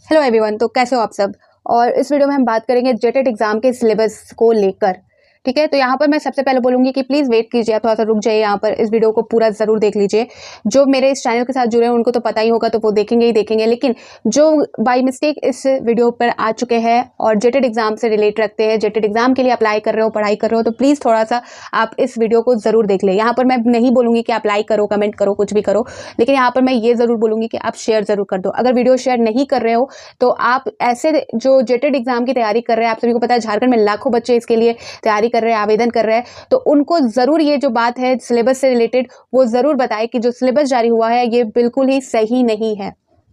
Hello everyone. तो कैसे हो आप सब। और इस वीडियो में हम बात करेंगे जेटेट एग्जाम के सिलेबस को लेकर। ठीक है, तो यहाँ पर मैं सबसे पहले बोलूंगी कि प्लीज़ वेट कीजिए, आप थोड़ा सा रुक जाइए, यहाँ पर इस वीडियो को पूरा ज़रूर देख लीजिए। जो मेरे इस चैनल के साथ जुड़े हैं उनको तो पता ही होगा, तो वो देखेंगे ही देखेंगे, लेकिन जो बाय मिस्टेक इस वीडियो पर आ चुके हैं और जेटेट एग्जाम से रिलेट रखते हैं, जेटेट एग्जाम के लिए अप्लाई कर रहे हो, पढ़ाई कर रहे हो, तो प्लीज़ थोड़ा सा आप इस वीडियो को ज़रूर देख लें। यहाँ पर मैं नहीं बोलूँगी कि आप लाइक करो, कमेंट करो, कुछ भी करो, लेकिन यहाँ पर मैं ये ज़रूर बोलूँगी कि आप शेयर ज़रूर कर दो। अगर वीडियो शेयर नहीं कर रहे हो तो आप ऐसे जो जेटेट एग्जाम की तैयारी कर रहे हैं, आप सभी को पता है झारखंड में लाखों बच्चे इसके लिए तैयारी कर रहे हैं, आवेदन कर रहे हैं, तो उनको जरूर ये जो बात है सिलेबस से रिलेटेड वो जरूर बताएं कि जो सिलेबस जारी हुआ है ये बिल्कुल ही सही नहीं है।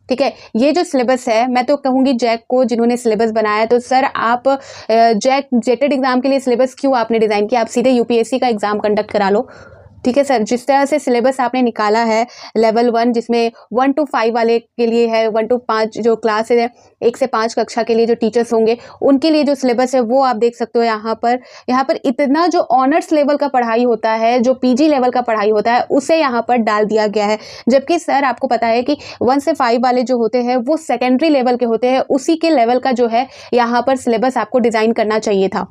ठीक है, ये जो सिलेबस है, मैं तो कहूंगी जैक को जिन्होंने सिलेबस बनाया, तो सर आप जेटेट एग्जाम के लिए सिलेबस क्यों आपने डिजाइन किया, आप सीधे यूपीएससी का एग्जाम कंडक्ट करा लो। ठीक है सर, जिस तरह से सिलेबस आपने निकाला है लेवल 1, जिसमें 1 to 5 वाले के लिए है, 1 to 5 जो क्लास है, 1 से 5 कक्षा के लिए जो टीचर्स होंगे उनके लिए जो सिलेबस है वो आप देख सकते हो। यहाँ पर इतना जो ऑनर्स लेवल का पढ़ाई होता है, जो पीजी लेवल का पढ़ाई होता है, उसे यहाँ पर डाल दिया गया है। जबकि सर आपको पता है कि 1 से 5 वाले जो होते हैं वो सेकेंडरी लेवल के होते हैं, उसी के लेवल का जो है यहाँ पर सिलेबस आपको डिज़ाइन करना चाहिए था।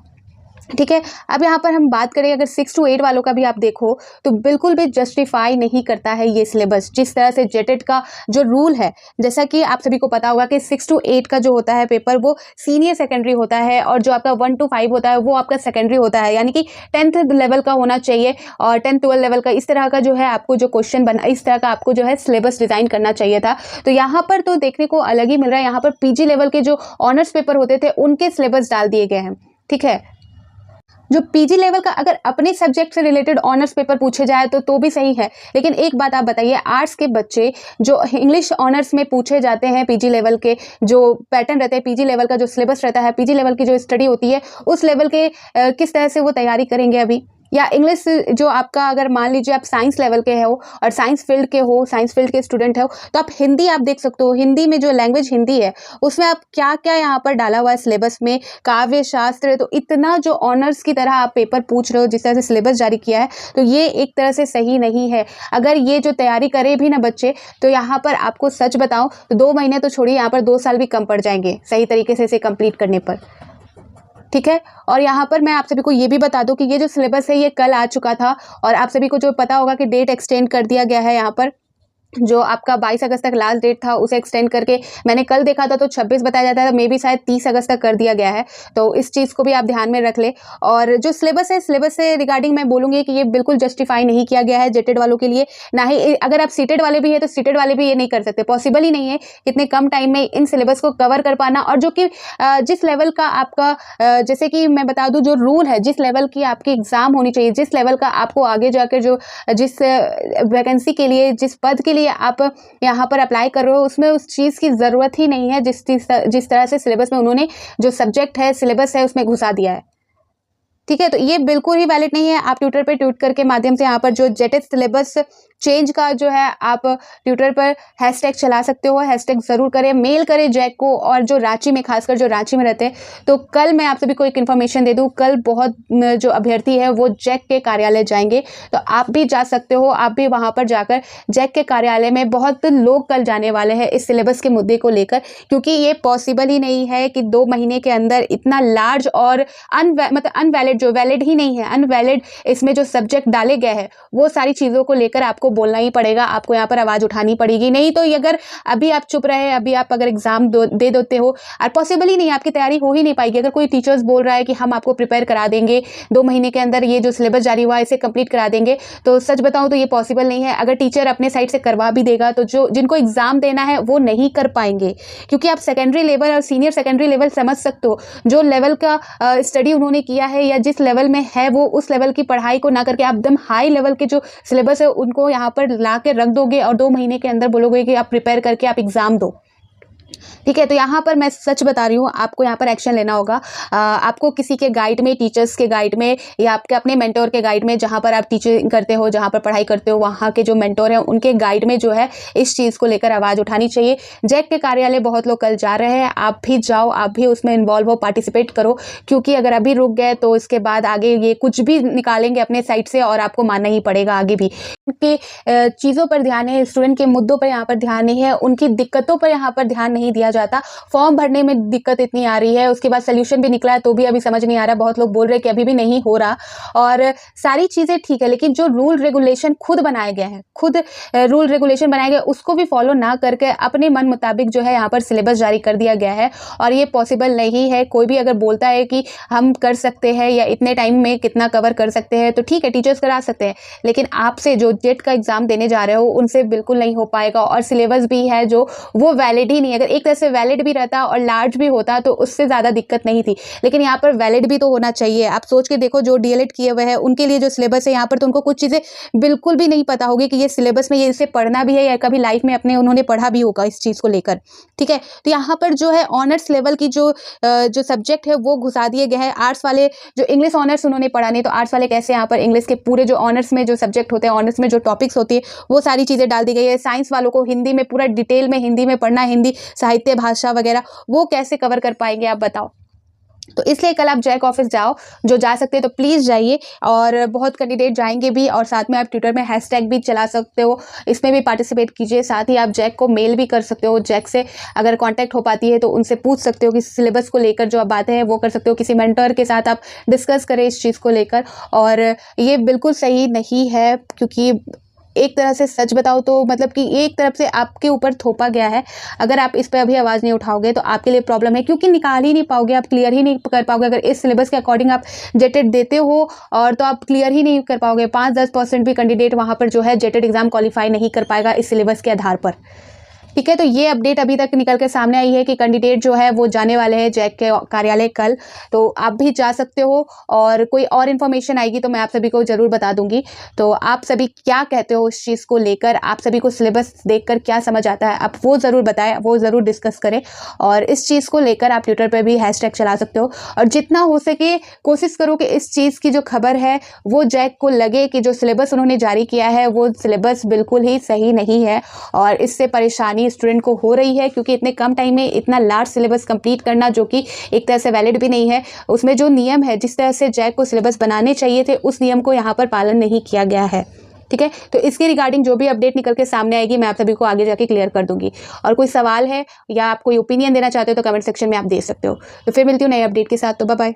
ठीक है, अब यहाँ पर हम बात करें अगर 6 to 8 वालों का भी आप देखो तो बिल्कुल भी जस्टिफाई नहीं करता है ये सिलेबस। जिस तरह से जेटेट का जो रूल है, जैसा कि आप सभी को पता होगा कि 6 to 8 का जो होता है पेपर वो सीनियर सेकेंडरी होता है, और जो आपका 1 to 5 होता है वो आपका सेकेंडरी होता है, यानी कि 10th लेवल का होना चाहिए और 10th-12 लेवल का। इस तरह का जो है आपको जो क्वेश्चन बना, इस तरह का आपको जो है सिलेबस डिज़ाइन करना चाहिए था। तो यहाँ पर तो देखने को अलग ही मिल रहा है, यहाँ पर पीजी लेवल के जो ऑनर्स पेपर होते थे उनके सिलेबस डाल दिए गए हैं। ठीक है, जो पीजी लेवल का अगर अपने सब्जेक्ट से रिलेटेड ऑनर्स पेपर पूछे जाए तो भी सही है, लेकिन एक बात आप बताइए, आर्ट्स के बच्चे जो इंग्लिश ऑनर्स में पूछे जाते हैं, पीजी लेवल के जो पैटर्न रहते हैं, पीजी लेवल का जो सिलेबस रहता है, पीजी लेवल की जो स्टडी होती है, उस लेवल के किस तरह से वो तैयारी करेंगे अभी। या इंग्लिश जो आपका, अगर मान लीजिए आप साइंस लेवल के हो और साइंस फील्ड के स्टूडेंट हो, तो आप हिंदी आप देख सकते हो, हिंदी में जो लैंग्वेज हिंदी है उसमें आप क्या क्या यहाँ पर डाला हुआ है सिलेबस में, काव्य शास्त्र। तो इतना जो ऑनर्स की तरह आप पेपर पूछ रहे हो, जिस तरह से सिलेबस जारी किया है, तो ये एक तरह से सही नहीं है। अगर ये जो तैयारी करे भी ना बच्चे, तो यहाँ पर आपको सच बताऊँ तो 2 महीने तो छोड़िए, यहाँ पर 2 साल भी कम पड़ जाएंगे सही तरीके से इसे कंप्लीट करने पर। ठीक है, और यहाँ पर मैं आप सभी को ये भी बता दूं कि ये जो सिलेबस है ये कल आ चुका था, और आप सभी को जो पता होगा कि डेट एक्सटेंड कर दिया गया है। यहाँ पर जो आपका 22 अगस्त तक लास्ट डेट था उसे एक्सटेंड करके, मैंने कल देखा था तो 26 बताया जाता था, मे बी शायद 30 अगस्त तक कर दिया गया है। तो इस चीज़ को भी आप ध्यान में रख ले। और जो सिलेबस है, सिलेबस से रिगार्डिंग मैं बोलूँगी कि ये बिल्कुल जस्टिफाई नहीं किया गया है जेटेड वालों के लिए, ना ही अगर आप सीटेड वाले भी है तो सीटेड वाले भी ये नहीं कर सकते, पॉसिबल ही नहीं है इतने कम टाइम में इन सिलेबस को कवर कर पाना। और जो कि जिस लेवल का आपका, जैसे कि मैं बता दूँ जो रूल है, जिस लेवल की आपकी एग्ज़ाम होनी चाहिए, जिस लेवल का आपको आगे जाकर जो जिस वैकेंसी के लिए, जिस पद के लिए आप यहाँ पर अप्लाई कर रहे हो, उसमें उस चीज़ की ज़रूरत ही नहीं है जिस तरह से सिलेबस में उन्होंने जो सब्जेक्ट है, सिलेबस है, उसमें घुसा दिया है। ठीक है, तो ये बिल्कुल ही वैलिड नहीं है। आप ट्विटर पे ट्वीट करके माध्यम से यहाँ पर जो जेटेट सिलेबस चेंज का जो है आप ट्विटर पर हैशटैग चला सकते हो, हैशटैग ज़रूर करें, मेल करें जैक को। और जो रांची में, खासकर जो रांची में रहते हैं, तो कल मैं आप सभी को एक इन्फॉर्मेशन दे दूँ, कल बहुत जो अभ्यर्थी है वो जैक के कार्यालय जाएंगे, तो आप भी जा सकते हो। आप भी वहाँ पर जाकर जैक के कार्यालय में, बहुत लोग कल जाने वाले हैं इस सिलेबस के मुद्दे को लेकर, क्योंकि ये पॉसिबल ही नहीं है कि 2 महीने के अंदर इतना लार्ज और अनवैलिड, जो वैलिड ही नहीं है, अनवैलिड इसमें जो सब्जेक्ट डाले गए हैं, वो सारी चीज़ों को लेकर आपको बोलना ही पड़ेगा, आपको यहाँ पर आवाज़ उठानी पड़ेगी। नहीं तो अगर अभी आप चुप रहे, अभी आप अगर एग्जाम दे देते हो, और पॉसिबल ही नहीं, आपकी तैयारी हो ही नहीं पाएगी। अगर कोई टीचर्स बोल रहा है कि हम आपको प्रिपेयर करा देंगे, 2 महीने के अंदर ये जो सिलेबस जारी हुआ है इसे कंप्लीट करा देंगे, तो सच बताऊं तो ये पॉसिबल नहीं है। अगर टीचर अपने साइड से करवा भी देगा तो जिनको एग्जाम देना है वो नहीं कर पाएंगे, क्योंकि आप सेकेंडरी लेवल और सीनियर सेकेंडरी लेवल समझ सकते हो, जो लेवल का स्टडी उन्होंने किया है या जिस लेवल में है, वो उस लेवल की पढ़ाई को ना करके आप एकदम हाई लेवल के जो सिलेबस है उनको यहाँ पर ला के रख दोगे और 2 महीने के अंदर बोलोगे कि आप प्रिपेयर करके आप एग्जाम दो। ठीक है, तो यहाँ पर मैं सच बता रही हूँ, आपको यहाँ पर एक्शन लेना होगा। आपको किसी के गाइड में, टीचर्स के गाइड में, या आपके अपने मेंटोर के गाइड में, जहाँ पर आप टीचिंग करते हो, जहाँ पर पढ़ाई करते हो, वहाँ के जो मेंटोर हैं उनके गाइड में जो है इस चीज़ को लेकर आवाज़ उठानी चाहिए। जैक के कार्यालय बहुत लोग कल जा रहे हैं, आप भी जाओ, आप भी उसमें इन्वॉल्व हो, पार्टिसिपेट करो, क्योंकि अगर अभी रुक गए तो इसके बाद आगे ये कुछ भी निकालेंगे अपने साइड से और आपको मानना ही पड़ेगा आगे भी। उनके चीज़ों पर ध्यान है, स्टूडेंट के मुद्दों पर यहाँ पर ध्यान नहीं है, उनकी दिक्कतों पर यहाँ पर ध्यान नहीं दिया जाता। फॉर्म भरने में दिक्कत इतनी आ रही है, उसके बाद सोल्यूशन भी निकला है तो भी अभी समझ नहीं आ रहा। बहुत लोग बोल रहे हैं कि अभी भी नहीं हो रहा। और सारी चीज़ें ठीक है, लेकिन जो रूल रेगुलेशन खुद बनाए गए हैं, खुद रूल रेगुलेशन बनाए गए, उसको भी फॉलो ना करके अपने मन मुताबिक जो है यहाँ पर सिलेबस जारी कर दिया गया है। और ये पॉसिबल नहीं है। कोई भी अगर बोलता है कि हम कर सकते हैं या इतने टाइम में कितना कवर कर सकते हैं तो ठीक है, टीचर्स करा सकते हैं, लेकिन आपसे जो जेट का एग्जाम देने जा रहे हो उनसे बिल्कुल नहीं हो पाएगा। और सिलेबस भी है जो वो वैलिड ही नहीं है। अगर एक तरह से वैलिड भी रहता और लार्ज भी होता तो उससे ज़्यादा दिक्कत नहीं थी, लेकिन यहाँ पर वैलिड भी तो होना चाहिए। आप सोच के देखो, जो डीएलएड किए हुए हैं उनके लिए जो सिलेबस है यहाँ पर, तो उनको कुछ चीज़ें बिल्कुल भी नहीं पता होगी कि ये सिलेबस में ये इसे पढ़ना भी है या कभी लाइफ में अपने उन्होंने पढ़ा भी होगा इस चीज़ को लेकर। ठीक है, तो यहाँ पर जो है ऑनर्स लेवल की जो सब्जेक्ट है वो घुसा दिए गए हैं। आर्ट्स वाले जो इंग्लिश ऑनर्स उन्होंने पढ़ा नहीं, तो आर्ट्स वाले कैसे यहाँ पर इंग्लिश के पूरे जो ऑनर्स में जो सब्जेक्ट होते हैं, ऑनर्स में जो टॉपिक्स होती है वो सारी चीज़ें डाल दी गई है। साइंस वालों को हिंदी में पूरा डिटेल में हिंदी में पढ़ना, हिंदी साहित्य भाषा वगैरह, वो कैसे कवर कर पाएंगे आप बताओ। तो इसलिए कल आप जैक ऑफिस जाओ, जो जा सकते हैं तो प्लीज़ जाइए। और बहुत कैंडिडेट जाएंगे भी, और साथ में आप ट्विटर में हैशटैग भी चला सकते हो, इसमें भी पार्टिसिपेट कीजिए। साथ ही आप जैक को मेल भी कर सकते हो। जैक से अगर कांटेक्ट हो पाती है तो उनसे पूछ सकते हो कि सिलेबस को लेकर जो आप बातें हैं वो कर सकते हो। किसी मेंटर के साथ आप डिस्कस करें इस चीज़ को लेकर। और ये बिल्कुल सही नहीं है, क्योंकि एक तरह से सच बताओ तो मतलब कि एक तरफ से आपके ऊपर थोपा गया है। अगर आप इस पर अभी आवाज़ नहीं उठाओगे तो आपके लिए प्रॉब्लम है, क्योंकि निकाल ही नहीं पाओगे, आप क्लियर ही नहीं कर पाओगे। अगर इस सिलेबस के अकॉर्डिंग आप जेटेड देते हो और तो आप क्लियर ही नहीं कर पाओगे। 5-10% भी कैंडिडेट वहाँ पर जो है जेटेड एग्जाम क्वालिफाई नहीं कर पाएगा इस सिलेबस के आधार पर। ठीक है, तो ये अपडेट अभी तक निकल के सामने आई है कि कैंडिडेट जो है वो जाने वाले हैं जैक के कार्यालय कल, तो आप भी जा सकते हो। और कोई और इन्फॉर्मेशन आएगी तो मैं आप सभी को ज़रूर बता दूंगी। तो आप सभी क्या कहते हो इस चीज़ को लेकर, आप सभी को सिलेबस देखकर क्या समझ आता है, आप वो ज़रूर बताएं, वो ज़रूर डिस्कस करें। और इस चीज़ को लेकर आप ट्विटर पर भी हैशटैग चला सकते हो। और जितना हो सके कोशिश करो कि इस चीज़ की जो खबर है वो जैक को लगे कि जो सिलेबस उन्होंने जारी किया है वो सिलेबस बिल्कुल ही सही नहीं है, और इससे परेशानी स्टूडेंट को हो रही है। क्योंकि इतने कम टाइम में इतना लार्ज सिलेबस कंप्लीट करना, जो कि एक तरह से वैलिड भी नहीं है, उसमें जो नियम है, जिस तरह से जैक को सिलेबस बनाने चाहिए थे, उस नियम को यहाँ पर पालन नहीं किया गया है। ठीक है, तो इसके रिगार्डिंग जो भी अपडेट निकल के सामने आएगी मैं आप सभी को आगे जाके क्लियर कर दूंगी। और कोई सवाल है या आप कोई ओपिनियन देना चाहते हो तो कमेंट सेक्शन में आप दे सकते हो। तो फिर मिलती हूँ नए अपडेट के साथ। तो बाय बाय।